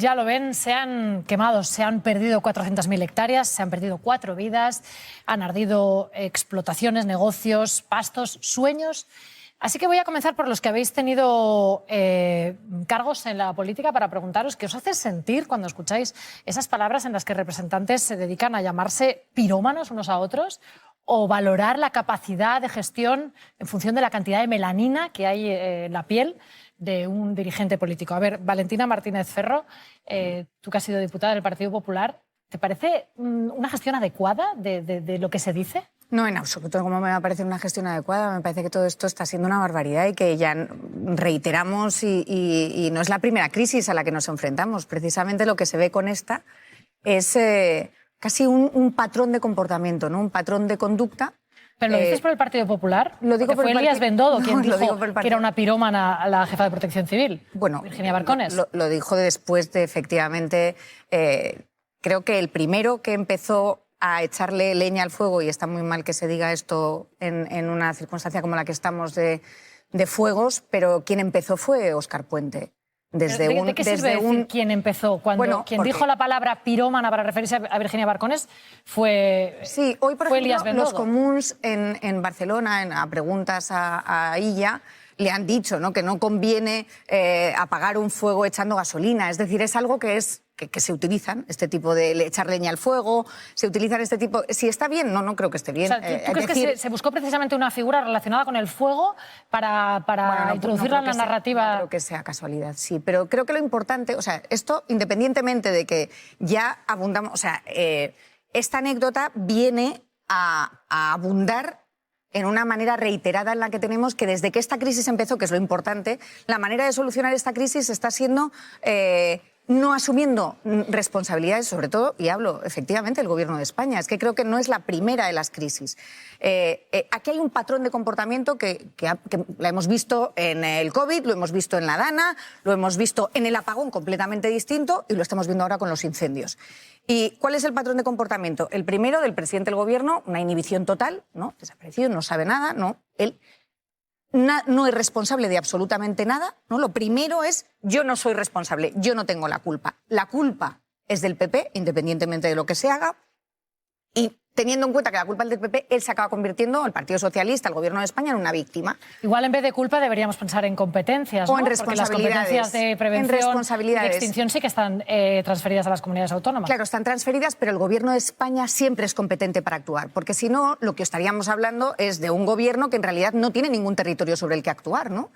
Ya lo ven, se han quemado, se han perdido 400.000 hectáreas, se han perdido 4 vidas, han ardido explotaciones, negocios, pastos, sueños. Así que voy a comenzar por los que habéis tenido cargos en la política para preguntaros qué os hace sentir cuando escucháis esas palabras en las que representantes se dedican a llamarse pirómanos unos a otros o valorar la capacidad de gestión en función de la cantidad de melanina que hay en la piel de un dirigente político. A ver, Valentina Martínez Ferro, tú que has sido diputada del Partido Popular, ¿te parece una gestión adecuada de lo que se dice? No, en absoluto. ¿Cómo me va a parecer una gestión adecuada? Me parece que todo esto está siendo una barbaridad y que ya reiteramos y no es la primera crisis a la que nos enfrentamos. Precisamente lo que se ve con esta es casi un patrón de comportamiento, ¿no? Un patrón de conducta. ¿Pero lo dices por el Partido Popular? Lo digo por fue Elías Bendodo quien dijo que era una pirómana a la jefa de Protección Civil, bueno, Virginia Barcones. Lo dijo después de, efectivamente, creo que el primero que empezó a echarle leña al fuego, y está muy mal que se diga esto en una circunstancia como la que estamos de fuegos, pero quien empezó fue Óscar Puente. ¿De qué sirve decir quién empezó? Cuando quien dijo la palabra pirómana para referirse a Virginia Barcones fue sí, hoy, por Elías ejemplo, Bendodo. los comuns en Barcelona, a preguntas a ella, le han dicho, ¿no?, que no conviene apagar un fuego echando gasolina. Es decir, es algo que se utilizan, este tipo de echar leña al fuego, se utilizan este tipo... Si está bien, no creo que esté bien. O sea, ¿tú crees que se buscó precisamente una figura relacionada con el fuego para introducirla en la narrativa? No creo que sea casualidad, sí, pero creo que lo importante, o sea, esto independientemente de que ya abundamos, o sea, esta anécdota viene a abundar en una manera reiterada en la que tenemos que desde que esta crisis empezó, que es lo importante, la manera de solucionar esta crisis está siendo no asumiendo responsabilidades, sobre todo, y hablo efectivamente del Gobierno de España. Es que creo que no es la primera de las crisis. Aquí hay un patrón de comportamiento que la hemos visto en el COVID, lo hemos visto en la Dana, lo hemos visto en el apagón completamente distinto y lo estamos viendo ahora con los incendios. ¿Y cuál es el patrón de comportamiento? El primero, del presidente del Gobierno, una inhibición total, ¿no? Desaparecido, no sabe nada, ¿no? Él no es responsable de absolutamente nada, ¿no? Lo primero es, yo no soy responsable, yo no tengo la culpa. La culpa es del PP, independientemente de lo que se haga, y teniendo en cuenta que la culpa es del PP, él se acaba convirtiendo, el Partido Socialista, el Gobierno de España, en una víctima. Igual en vez de culpa deberíamos pensar en competencias, ¿no? O en responsabilidades. Porque las competencias de prevención y de extinción sí que están transferidas a las comunidades autónomas. Claro, están transferidas, pero el Gobierno de España siempre es competente para actuar, porque si no, lo que estaríamos hablando es de un gobierno que en realidad no tiene ningún territorio sobre el que actuar, ¿no?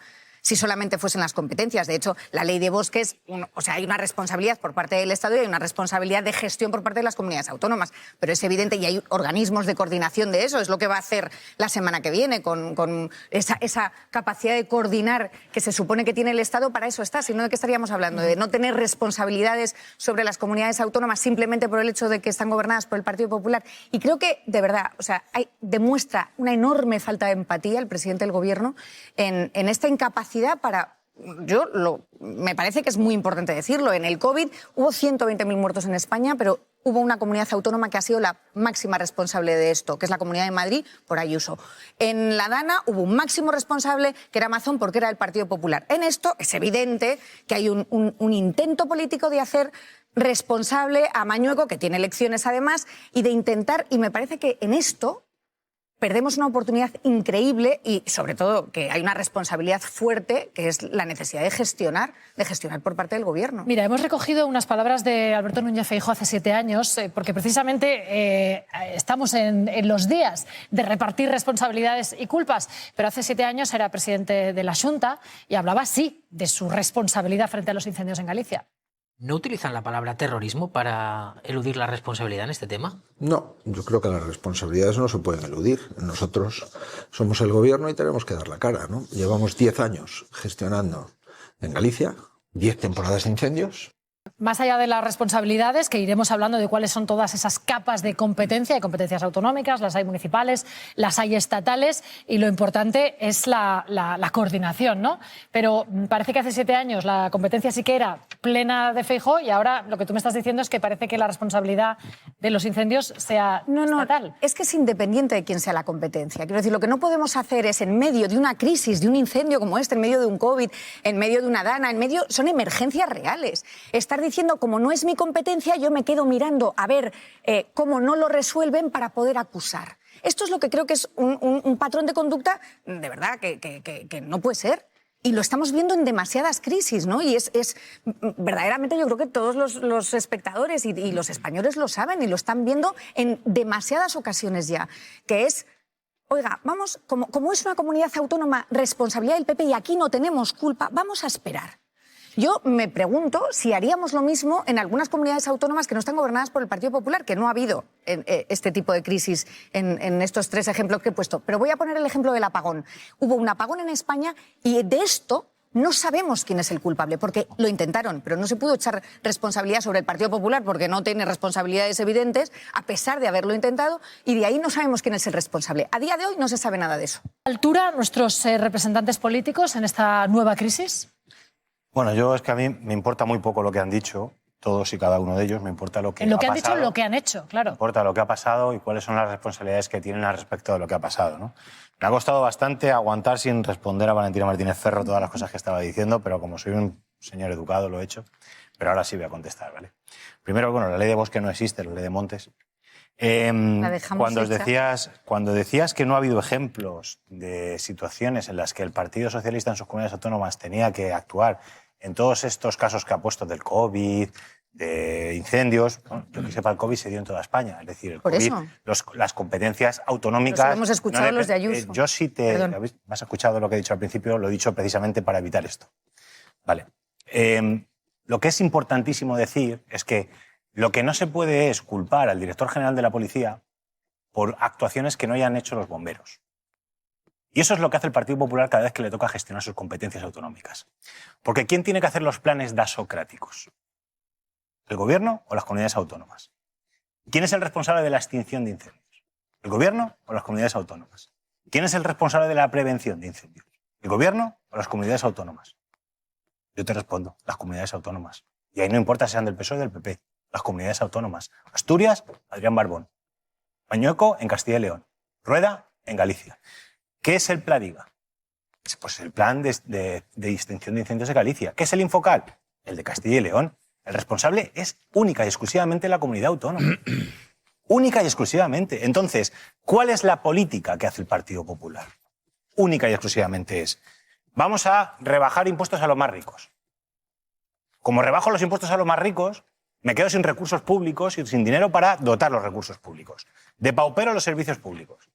Si solamente fuesen las competencias. De hecho, la ley de bosques, o sea, hay una responsabilidad por parte del Estado y hay una responsabilidad de gestión por parte de las comunidades autónomas. Pero es evidente, y hay organismos de coordinación de eso, es lo que va a hacer la semana que viene, con esa capacidad de coordinar que se supone que tiene el Estado. Para eso está, si no, ¿de qué estaríamos hablando? De no tener responsabilidades sobre las comunidades autónomas simplemente por el hecho de que están gobernadas por el Partido Popular. Y creo que, de verdad, o sea, demuestra una enorme falta de empatía el presidente del Gobierno en esta incapacidad para... me parece que es muy importante decirlo. En el COVID hubo 120.000 muertos en España, pero hubo una comunidad autónoma que ha sido la máxima responsable de esto, que es la Comunidad de Madrid, por Ayuso. En la Dana hubo un máximo responsable, que era Amazon, porque era el Partido Popular. En esto es evidente que hay un intento político de hacer responsable a Mañueco, que tiene elecciones además, y de intentar, y me parece que en esto perdemos una oportunidad increíble y, sobre todo, que hay una responsabilidad fuerte, que es la necesidad de gestionar por parte del Gobierno. Mira, hemos recogido unas palabras de Alberto Núñez Feijóo hace 7 años, porque precisamente estamos en los días de repartir responsabilidades y culpas, pero hace 7 años era presidente de la Xunta y hablaba así de su responsabilidad frente a los incendios en Galicia. ¿No utilizan la palabra terrorismo para eludir la responsabilidad en este tema? No, yo creo que las responsabilidades no se pueden eludir. Nosotros somos el Gobierno y tenemos que dar la cara, ¿no? Llevamos 10 años gestionando en Galicia, 10 temporadas de incendios. Más allá de las responsabilidades, que iremos hablando de cuáles son todas esas capas de competencia, hay competencias autonómicas, las hay municipales, las hay estatales, y lo importante es la coordinación, ¿no? Pero parece que hace 7 años la competencia sí que era plena de Feijóo y ahora lo que tú me estás diciendo es que parece que la responsabilidad de los incendios sea estatal. No, es que es independiente de quién sea la competencia. Quiero decir, lo que no podemos hacer es, en medio de una crisis, de un incendio como este, en medio de un COVID, en medio de una Dana, son emergencias reales. Está estar diciendo, como no es mi competencia, yo me quedo mirando a ver cómo no lo resuelven para poder acusar. Esto es lo que creo que es un patrón de conducta, de verdad, que no puede ser. Y lo estamos viendo en demasiadas crisis, ¿no? Y es verdaderamente, yo creo que todos los espectadores y los españoles lo saben y lo están viendo en demasiadas ocasiones ya, que es, oiga, vamos, como es una comunidad autónoma, responsabilidad del PP y aquí no tenemos culpa, vamos a esperar. Yo me pregunto si haríamos lo mismo en algunas comunidades autónomas que no están gobernadas por el Partido Popular, que no ha habido este tipo de crisis en estos 3 ejemplos que he puesto. Pero voy a poner el ejemplo del apagón. Hubo un apagón en España y de esto no sabemos quién es el culpable, porque lo intentaron, pero no se pudo echar responsabilidad sobre el Partido Popular porque no tiene responsabilidades evidentes, a pesar de haberlo intentado, y de ahí no sabemos quién es el responsable. A día de hoy no se sabe nada de eso. ¿Altura nuestros representantes políticos en esta nueva crisis? Bueno, es que a mí me importa muy poco lo que han dicho, todos y cada uno de ellos, me importa lo que en lo que ha han pasado, dicho, lo que han hecho, claro. Me importa lo que ha pasado y cuáles son las responsabilidades que tienen al respecto de lo que ha pasado, ¿no? Me ha costado bastante aguantar sin responder a Valentina Martínez Ferro todas las cosas que estaba diciendo, pero como soy un señor educado lo he hecho, pero ahora sí voy a contestar, ¿vale? Primero, bueno, la ley de bosque no existe, la ley de montes. La dejamos cuando decías que no ha habido ejemplos de situaciones en las que el Partido Socialista en sus comunidades autónomas tenía que actuar en todos estos casos que ha puesto del COVID, de incendios, bueno, yo que sepa, el COVID se dio en toda España. Es decir, el Por COVID, eso. las competencias autonómicas... Hemos escuchado los de Ayuso. Yo sí ¿has escuchado lo que he dicho al principio? Lo he dicho precisamente para evitar esto. Vale. Lo que es importantísimo decir es que lo que no se puede es culpar al director general de la policía por actuaciones que no hayan hecho los bomberos. Y eso es lo que hace el Partido Popular cada vez que le toca gestionar sus competencias autonómicas. Porque ¿quién tiene que hacer los planes dasocráticos? ¿El gobierno o las comunidades autónomas? ¿Quién es el responsable de la extinción de incendios? ¿El gobierno o las comunidades autónomas? ¿Quién es el responsable de la prevención de incendios? ¿El gobierno o las comunidades autónomas? Yo te respondo, las comunidades autónomas. Y ahí no importa si sean del PSOE o del PP, las comunidades autónomas. Asturias, Adrián Barbón. Mañueco, en Castilla y León. Rueda, en Galicia. ¿Qué es el PLADIGA? Pues el Plan de Extinción de Incendios de Galicia. ¿Qué es el Infocal? El de Castilla y León. El responsable es única y exclusivamente la comunidad autónoma. Única y exclusivamente. Entonces, ¿cuál es la política que hace el Partido Popular? Única y exclusivamente es, vamos a rebajar impuestos a los más ricos. Como rebajo los impuestos a los más ricos, me quedo sin recursos públicos y sin dinero para dotar los recursos públicos. Depaupero los servicios públicos.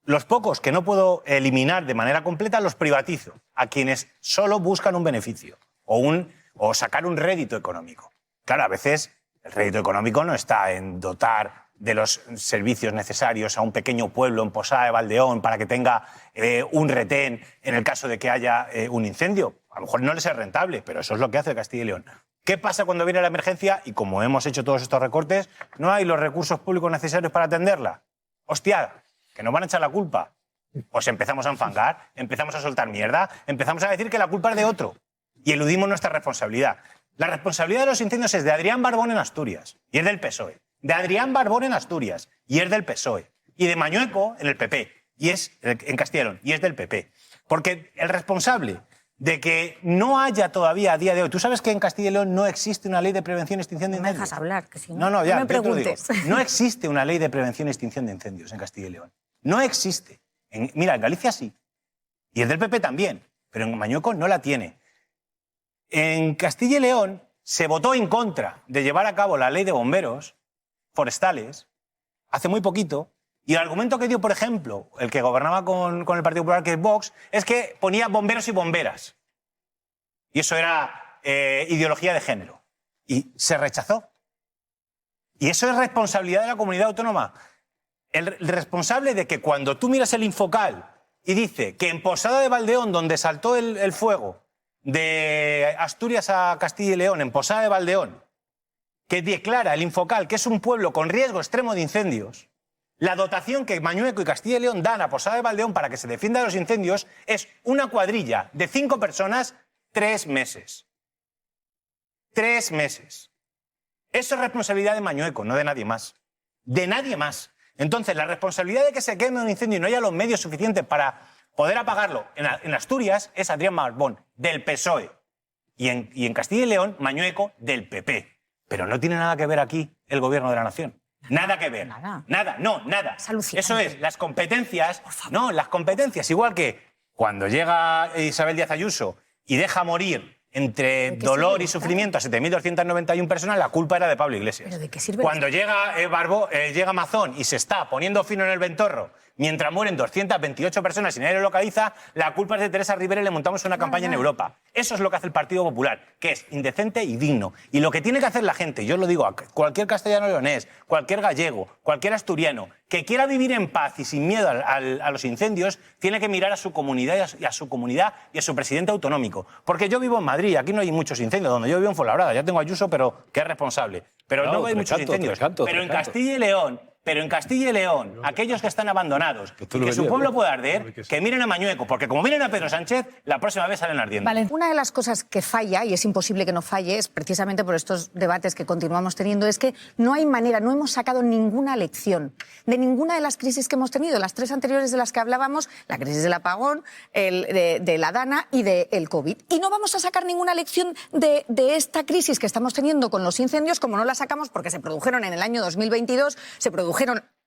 Los pocos que no puedo eliminar de manera completa los privatizo a quienes solo buscan un beneficio o sacar un rédito económico. Claro, a veces el rédito económico no está en dotar de los servicios necesarios a un pequeño pueblo en Posada de Valdeón para que tenga un retén en el caso de que haya un incendio. A lo mejor no les es rentable, pero eso es lo que hace Castilla y León. ¿Qué pasa cuando viene la emergencia? Y como hemos hecho todos estos recortes, no hay los recursos públicos necesarios para atenderla. ¡Hostia! Que nos van a echar la culpa. Pues empezamos a enfangar, empezamos a soltar mierda, empezamos a decir que la culpa es de otro y eludimos nuestra responsabilidad. La responsabilidad de los incendios es de Adrián Barbón en Asturias y es del PSOE. De Adrián Barbón en Asturias y es del PSOE. Y de Mañueco en el PP y es en Castilla y León y es del PP. Porque el responsable de que no haya todavía a día de hoy... Tú sabes que en Castilla y León no existe una ley de prevención y extinción de incendios. No me dejas hablar, que si no, no, ya, no me preguntes. No existe una ley de prevención y extinción de incendios en Castilla y León. No existe. Mira, en Galicia sí. Y es del PP también. Pero en Mañueco no la tiene. En Castilla y León se votó en contra de llevar a cabo la ley de bomberos forestales hace muy poquito. Y el argumento que dio, por ejemplo, el que gobernaba con el Partido Popular, que es Vox, es que ponía bomberos y bomberas. Y eso era ideología de género. Y se rechazó. Y eso es responsabilidad de la comunidad autónoma. El responsable de que cuando tú miras el Infocal y dice que en Posada de Valdeón, donde saltó el fuego de Asturias a Castilla y León, en Posada de Valdeón, que declara el Infocal que es un pueblo con riesgo extremo de incendios, la dotación que Mañueco y Castilla y León dan a Posada de Valdeón para que se defienda de los incendios es una cuadrilla de 5 personas, 3 meses. 3 meses. Eso es responsabilidad de Mañueco, no de nadie más. De nadie más. Entonces, la responsabilidad de que se queme un incendio y no haya los medios suficientes para poder apagarlo en Asturias es Adrián Barbón, del PSOE. Y en Castilla y León, Mañueco del PP. Pero no tiene nada que ver aquí el gobierno de la nación. Nada que ver. Nada. Nada, no, nada. Es alucinante. Eso es, las competencias. No, las competencias. Igual que cuando llega Isabel Díaz Ayuso y deja morir entre dolor y sufrimiento a 7.291 personas, la culpa era de Pablo Iglesias. ¿Pero de qué sirve Cuando llega Mazón y se está poniendo fino en el ventorro mientras mueren 228 personas y nadie lo localiza, la culpa es de Teresa Rivera y le montamos una campaña en Europa. Eso es lo que hace el Partido Popular, que es indecente y digno. Y lo que tiene que hacer la gente, yo lo digo a cualquier castellano leonés, cualquier gallego, cualquier asturiano, que quiera vivir en paz y sin miedo a los incendios, tiene que mirar a su comunidad y a su presidente autonómico. Porque yo vivo en Madrid, aquí no hay muchos incendios, donde yo vivo en Fuenlabrada, ya tengo a Ayuso, pero que es responsable. Pero no hay muchos incendios. Pero en Castilla y León, aquellos que están abandonados y que su pueblo puede arder, que miren a Mañueco, porque como miren a Pedro Sánchez, la próxima vez salen ardiendo. Vale. Una de las cosas que falla, y es imposible que no falle, es precisamente por estos debates que continuamos teniendo, es que no hay manera, no hemos sacado ninguna lección de ninguna de las crisis que hemos tenido. Las tres anteriores de las que hablábamos, la crisis del apagón, de la Dana y del COVID. Y no vamos a sacar ninguna lección de esta crisis que estamos teniendo con los incendios, como no la sacamos porque se produjeron en el año 2022, se produjeron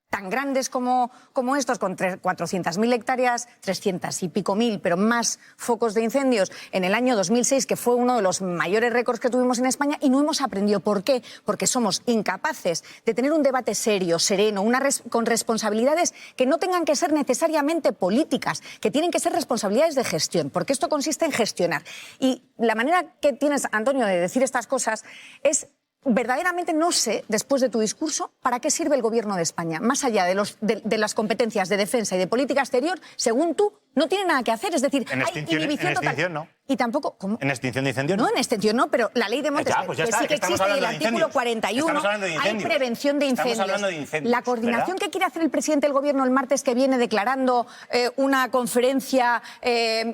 tan grandes como estos, con 400.000 hectáreas, 300 y pico mil, pero más focos de incendios en el año 2006, que fue uno de los mayores récords que tuvimos en España, y no hemos aprendido. ¿Por qué? Porque somos incapaces de tener un debate serio, sereno, con responsabilidades que no tengan que ser necesariamente políticas, que tienen que ser responsabilidades de gestión, porque esto consiste en gestionar. Y la manera que tienes, Antonio, de decir estas cosas es... Verdaderamente no sé, después de tu discurso, para qué sirve el Gobierno de España. Más allá de las competencias de defensa y de política exterior, según tú, no tiene nada que hacer. Es decir, En extinción no. Y tampoco... ¿cómo? ¿En extinción de incendios no? No, en extinción no, pero la ley de montes, pues ya que está, sí que estamos existe, y el hablando de artículo incendios. 41, Estamos hablando de hay incendios. prevención de incendios. Estamos hablando de incendios, La coordinación ¿verdad? que quiere hacer el presidente del Gobierno el martes que viene declarando una conferencia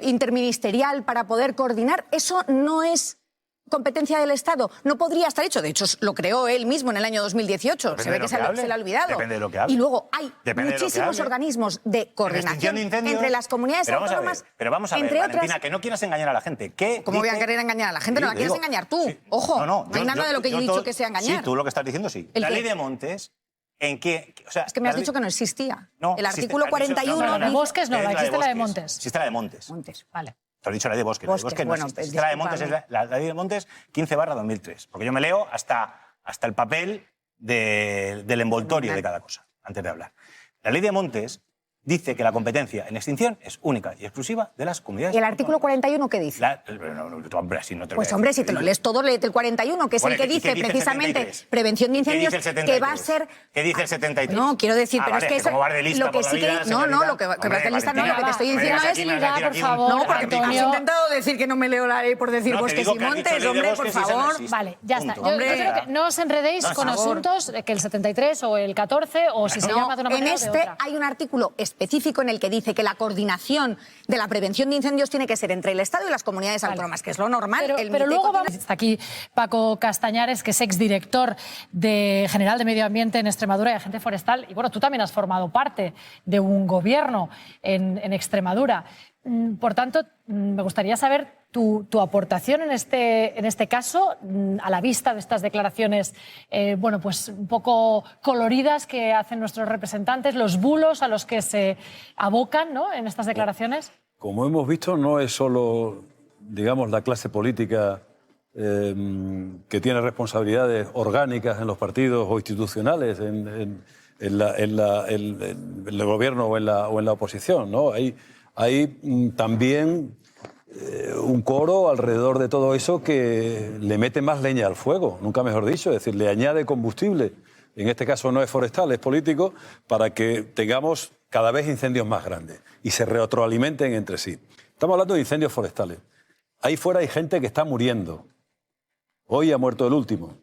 interministerial para poder coordinar, eso no es competencia del Estado. No podría estar hecho. De hecho, lo creó él mismo en el año 2018. Depende se ve de lo que que se le ha olvidado. Depende de lo que hable. Y luego hay Depende de lo que muchísimos hable. organismos de coordinación entre las comunidades autónomas. Pero vamos a ver, entre Valentina, otras... que no quieras engañar a la gente. ¿Cómo voy a querer engañar a la gente? No la quieres engañar tú. Sí. Ojo, no hay nada de lo que yo he dicho que sea engañar. Sí, tú lo que estás diciendo sí. ¿El La qué? ley de montes, ¿en qué? O sea, Es que me has dicho que no existía. No, el existe. artículo 41... No, de bosques no, Es existe la de bosques. Montes. Existe la de montes. Montes. Vale. Te lo he dicho la ley de bosques. La de Bosques, bosques no bueno, existe. Existe la de montes, es discúlpame. la ley de montes 15/2003. Porque yo me leo hasta el papel del envoltorio de cada cosa, antes de hablar. La ley de montes dice que la competencia en extinción es única y exclusiva de las comunidades. ¿Y el artículo 41 qué dice? Hombre, si no te lo Pues voy a hombre, decir. si te lo lees todo, léete el 41, que es Bueno, el que ¿qué dice dice el precisamente 73? prevención de ¿Qué incendios, dice el 73? que va a ser... ¿Qué dice el 73? No, quiero decir, pero vale, es que eso... como vas de lista lo que por la sí vida, que... No, lo que Hombre, vas de lista no, lo que te estoy Valentina, diciendo me es... dejas aquí, me dejas por aquí un- favor, No, porque Antonio. has intentado decir que no me leo la ley por decir No, te bosques digo y que has dicho montes, ley de hombre, por bosques y esa no favor. existe. Vale, ya está. Punto. Yo creo que no os enredéis No, con por favor. asuntos que el 73 o el 14 o si se llama de una En manera o de este otra. hay un artículo específico en el que dice que la coordinación de la prevención de incendios tiene que ser entre el Estado y las comunidades autónomas, que es lo normal. Pero luego vamos... Está aquí Paco Castañares, que es exdirector general de Medio Ambiente en Extremadura y agente forestal. Y bueno, tú también has formado parte de un gobierno en Extremadura. Por tanto, me gustaría saber tu aportación en este caso, a la vista de estas declaraciones, bueno, pues un poco coloridas que hacen nuestros representantes, los bulos a los que se abocan, ¿no?, en estas declaraciones. Como hemos visto, no es solo, digamos, la clase política que tiene responsabilidades orgánicas en los partidos o institucionales, en el gobierno o en la oposición, ¿no? Hay también un coro alrededor de todo eso que le mete más leña al fuego, nunca mejor dicho, es decir, le añade combustible. En este caso no es forestal, es político, para que tengamos cada vez incendios más grandes y se retroalimenten entre sí. Estamos hablando de incendios forestales. Ahí fuera hay gente que está muriendo. Hoy ha muerto el último,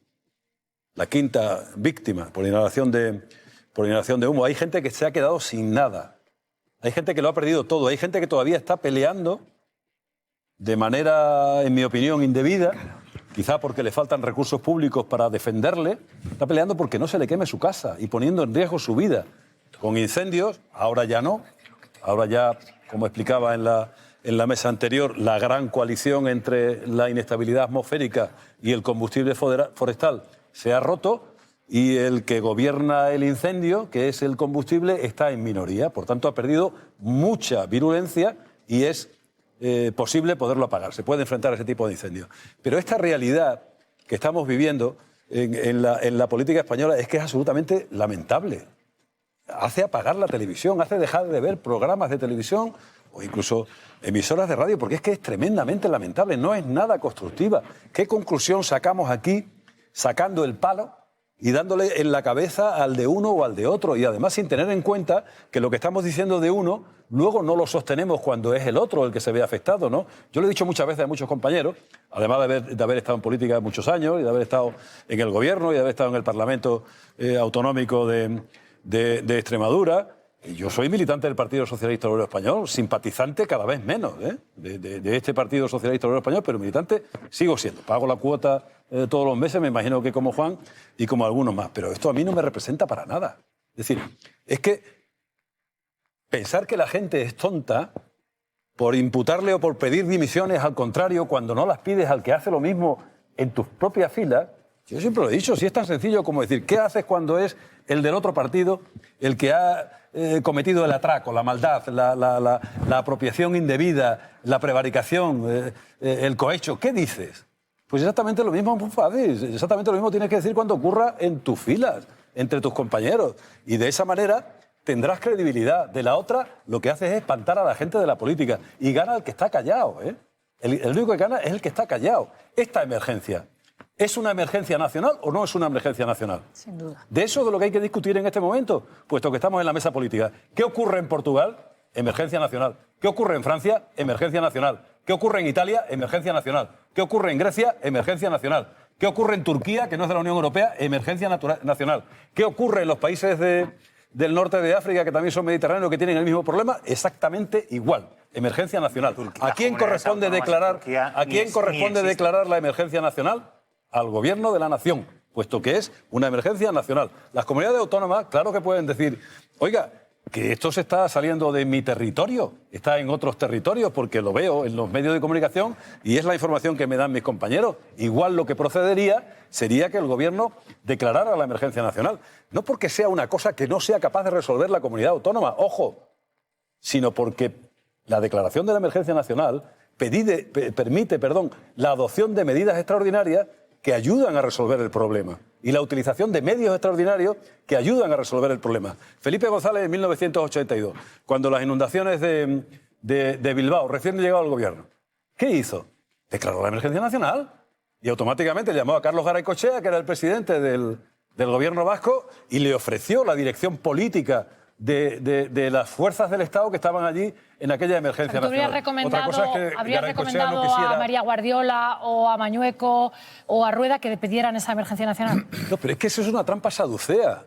la quinta víctima por inhalación de humo. Hay gente que se ha quedado sin nada. Hay gente que lo ha perdido todo. Hay gente que todavía está peleando de manera, en mi opinión, indebida, quizá porque le faltan recursos públicos para defenderle. Está peleando porque no se le queme su casa y poniendo en riesgo su vida. Con incendios, ahora ya no. Ahora ya, como explicaba en en la mesa anterior, la gran coalición entre la inestabilidad atmosférica y el combustible forestal se ha roto y el que gobierna el incendio, que es el combustible, está en minoría. Por tanto, ha perdido mucha virulencia y es posible poderlo apagar. Se puede enfrentar a ese tipo de incendios. Pero esta realidad que estamos viviendo en la política española es que es absolutamente lamentable. Hace apagar la televisión, hace dejar de ver programas de televisión o incluso emisoras de radio, porque es que es tremendamente lamentable, no es nada constructiva. ¿Qué conclusión sacamos aquí sacando el palo y dándole en la cabeza al de uno o al de otro? Y además sin tener en cuenta que lo que estamos diciendo de uno, luego no lo sostenemos cuando es el otro el que se ve afectado, ¿no? Yo lo he dicho muchas veces a muchos compañeros, además de haber estado en política muchos años y de haber estado en el gobierno y de haber estado en el Parlamento Autonómico de Extremadura. Yo soy militante del Partido Socialista Obrero Español, simpatizante cada vez menos de este Partido Socialista Obrero Español, pero militante sigo siendo. Pago la cuota todos los meses, me imagino que como Juan y como algunos más. Pero esto a mí no me representa para nada. Es decir, es que pensar que la gente es tonta por imputarle o por pedir dimisiones, al contrario, cuando no las pides al que hace lo mismo en tus propias filas. Yo siempre lo he dicho, si es tan sencillo como decir, ¿qué haces cuando es el del otro partido el que ha cometido el atraco, la maldad, la apropiación indebida, la prevaricación, el cohecho? ¿Qué dices? Pues exactamente lo mismo, muy fácil. Exactamente lo mismo tienes que decir cuando ocurra en tus filas, entre tus compañeros. Y de esa manera tendrás credibilidad. De la otra, lo que haces es espantar a la gente de la política. Y gana el que está callado, ¿eh? El único que gana es el que está callado. Esta emergencia, ¿es una emergencia nacional o no es una emergencia nacional? Sin duda. De eso es de lo que hay que discutir en este momento, puesto que estamos en la mesa política. ¿Qué ocurre en Portugal? Emergencia nacional. ¿Qué ocurre en Francia? Emergencia nacional. ¿Qué ocurre en Italia? Emergencia nacional. ¿Qué ocurre en Grecia? Emergencia nacional. ¿Qué ocurre en Turquía, que no es de la Unión Europea? Emergencia nacional. ¿Qué ocurre en los países del norte de África, que también son mediterráneos, que tienen el mismo problema? Exactamente igual. Emergencia nacional. ¿A quién corresponde declarar la emergencia nacional? Al gobierno de la nación, puesto que es una emergencia nacional. Las comunidades autónomas, claro que pueden decir, oiga, que esto se está saliendo de mi territorio, está en otros territorios, porque lo veo en los medios de comunicación y es la información que me dan mis compañeros. Igual lo que procedería sería que el gobierno declarara la emergencia nacional. No porque sea una cosa que no sea capaz de resolver la comunidad autónoma, ojo, sino porque la declaración de la emergencia nacional permite la adopción de medidas extraordinarias que ayudan a resolver el problema y la utilización de medios extraordinarios que ayudan a resolver el problema. Felipe González en 1982, cuando las inundaciones de Bilbao recién llegó al gobierno, ¿qué hizo? Declaró la emergencia nacional y automáticamente llamó a Carlos Garaycochea, que era el presidente del gobierno vasco, y le ofreció la dirección política de las fuerzas del Estado que estaban allí en aquella emergencia nacional. ¿Habrías recomendado a María Guardiola o a Mañueco o a Rueda que pidieran esa emergencia nacional? No, pero es que eso es una trampa saducea.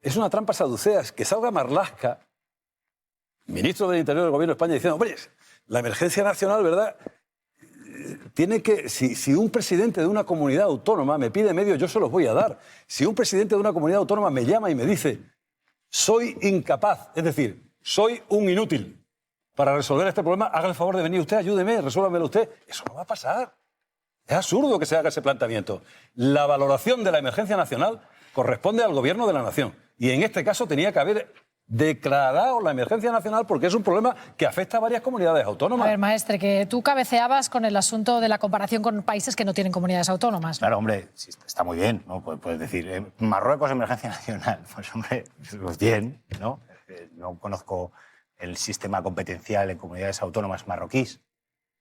Es una trampa saducea. Es que salga Marlaska, ministro del Interior del Gobierno de España, diciendo, hombre, la emergencia nacional, ¿verdad? Tiene que, si un presidente de una comunidad autónoma me pide medios, yo se los voy a dar. Si un presidente de una comunidad autónoma me llama y me dice, soy incapaz, es decir, soy un inútil para resolver este problema, haga el favor de venir usted, ayúdeme, resuélvamelo usted. Eso no va a pasar. Es absurdo que se haga ese planteamiento. La valoración de la emergencia nacional corresponde al gobierno de la nación. Y en este caso tenía que haber declarado la emergencia nacional porque es un problema que afecta a varias comunidades autónomas. A ver, maestre, que tú cabeceabas con el asunto de la comparación con países que no tienen comunidades autónomas. Claro, hombre, sí, está muy bien, ¿no? Puedes decir, Marruecos, emergencia nacional. Pues, hombre, pues bien, ¿no? No conozco el sistema competencial en comunidades autónomas marroquíes.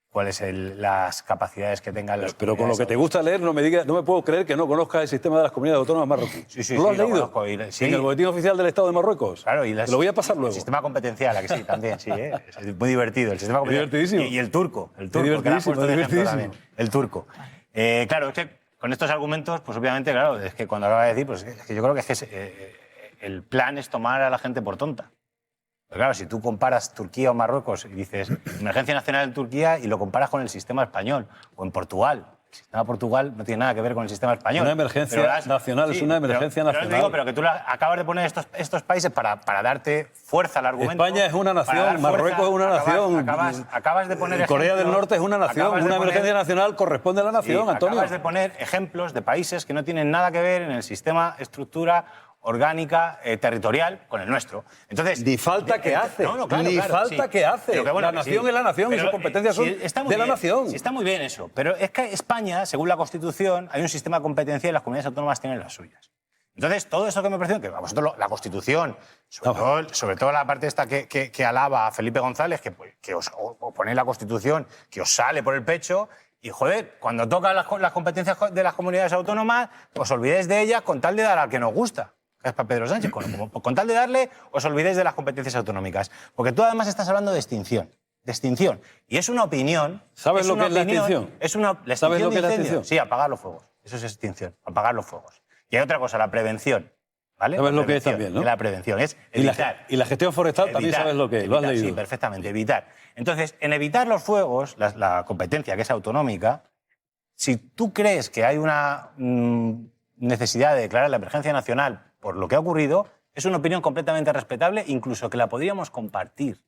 ¿Cuáles son las capacidades que tengan las Pero con lo que te gusta leer, no me puedo creer que no conozcas el sistema de las comunidades autónomas marroquíes. Sí, ¿Lo has leído? Sí. En el Boletín Oficial del Estado de Marruecos. Claro, te lo voy a pasar luego. El sistema competencial, ¿a que sí? También, sí, ¿eh? Es muy divertido. El sistema divertidísimo. Y el turco. El turco, divertidísimo, también. El turco. Claro, es que con estos argumentos, pues obviamente, claro, es que cuando acaba de decir, pues es que yo creo que el plan es tomar a la gente por tonta. Pero claro, si tú comparas Turquía o Marruecos y dices emergencia nacional en Turquía y lo comparas con el sistema español o en Portugal, El sistema de Portugal no tiene nada que ver con el sistema español. Una emergencia nacional, es una emergencia nacional. Pero que tú acabas de poner estos países para darte fuerza al argumento. España es una nación, Marruecos es una nación. Acabas de poner Corea del Norte es una nación. Una emergencia nacional corresponde a la nación, Antonio. Acabas de poner ejemplos de países que no tienen nada que ver en el sistema, estructura orgánica, territorial, con el nuestro. Entonces, ni falta que hace. Que hace. Pero que, bueno, la nación es la nación y sus competencias son de la nación. Sí, está muy bien eso. Pero es que España, según la Constitución, hay un sistema competencial y las comunidades autónomas tienen las suyas. Entonces, todo eso que me parece que a vosotros la Constitución, sobre todo la parte esta que alaba a Felipe González, que os ponéis la Constitución, que os sale por el pecho, y joder, cuando tocan las competencias de las comunidades autónomas, os olvidéis de ellas con tal de dar al que nos gusta. Es para Pedro Sánchez. Con tal de darle, os olvidéis de las competencias autonómicas. Porque tú además estás hablando de extinción. De extinción. Y es una opinión... ¿Sabes lo que es la extinción? ¿Sabes lo que es la extinción? Sí, apagar los fuegos. Eso es extinción. Apagar los fuegos. Y hay otra cosa, la prevención. ¿Vale? ¿Sabes lo que es también, no? La prevención es evitar. Y la gestión forestal también sabes lo que es. Lo has leído. Sí, perfectamente. Evitar. Entonces, en evitar los fuegos, la competencia que es autonómica, si tú crees que hay una necesidad de declarar la emergencia nacional por lo que ha ocurrido, es una opinión completamente respetable, incluso que la podríamos compartir.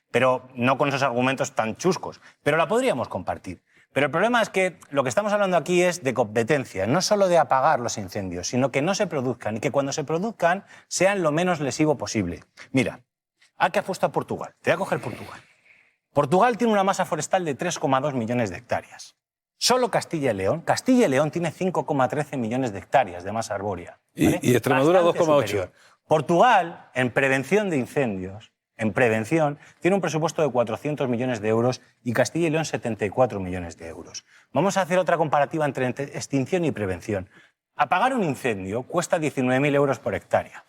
Pero no con esos argumentos tan chuscos, pero la podríamos compartir. Pero el problema es que lo que estamos hablando aquí es de competencia, no solo de apagar los incendios, sino que no se produzcan y que cuando se produzcan sean lo menos lesivo posible. Mira, ¿a qué ha puesto a Portugal? Te voy a coger Portugal. Portugal tiene una masa forestal de 3,2 millones de hectáreas. Solo Castilla y León tiene 5,13 millones de hectáreas de masa arbórea. ¿Vale? Y Extremadura 2,8. Portugal, en prevención de incendios, tiene un presupuesto de 400 millones de euros y Castilla y León 74 millones de euros. Vamos a hacer otra comparativa entre extinción y prevención. Apagar un incendio cuesta 19.000 euros por hectárea.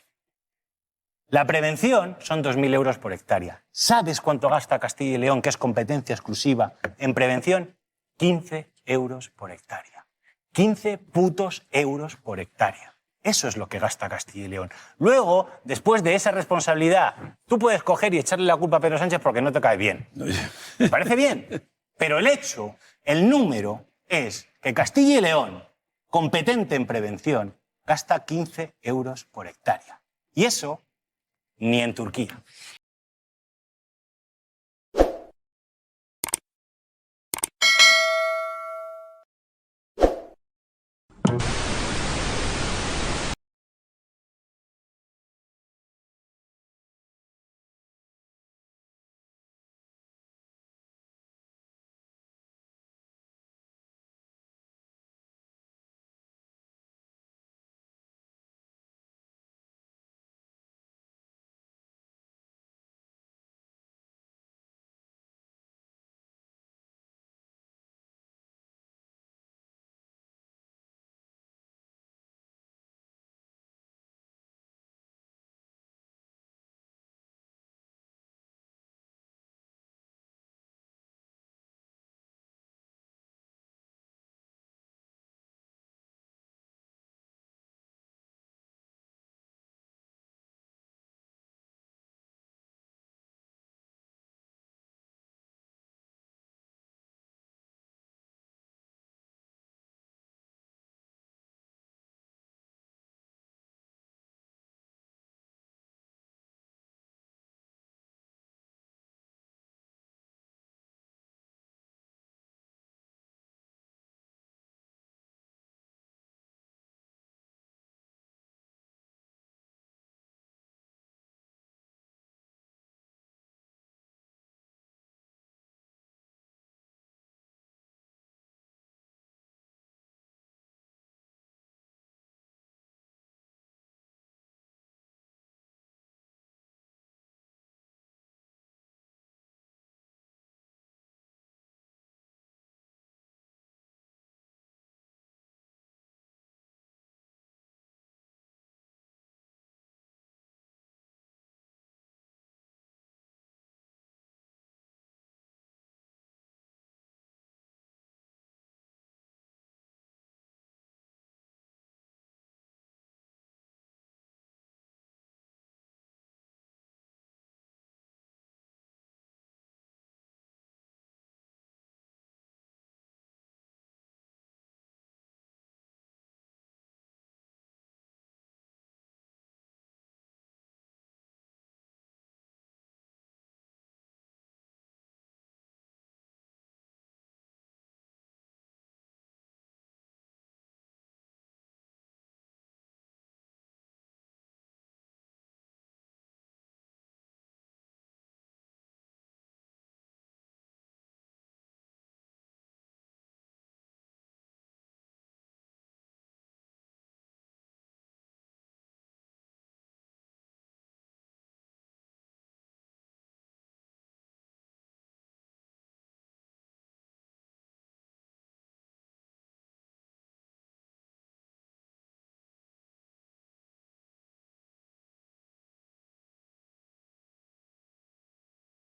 La prevención son 2.000 euros por hectárea. ¿Sabes cuánto gasta Castilla y León, que es competencia exclusiva, en prevención? 15 euros por hectárea. 15 putos euros por hectárea. Eso es lo que gasta Castilla y León. Luego, después de esa responsabilidad, tú puedes coger y echarle la culpa a Pedro Sánchez porque no te cae bien. ¿Me parece bien? Pero el hecho, el número, es que Castilla y León, competente en prevención, gasta 15 euros por hectárea. Y eso ni en Turquía.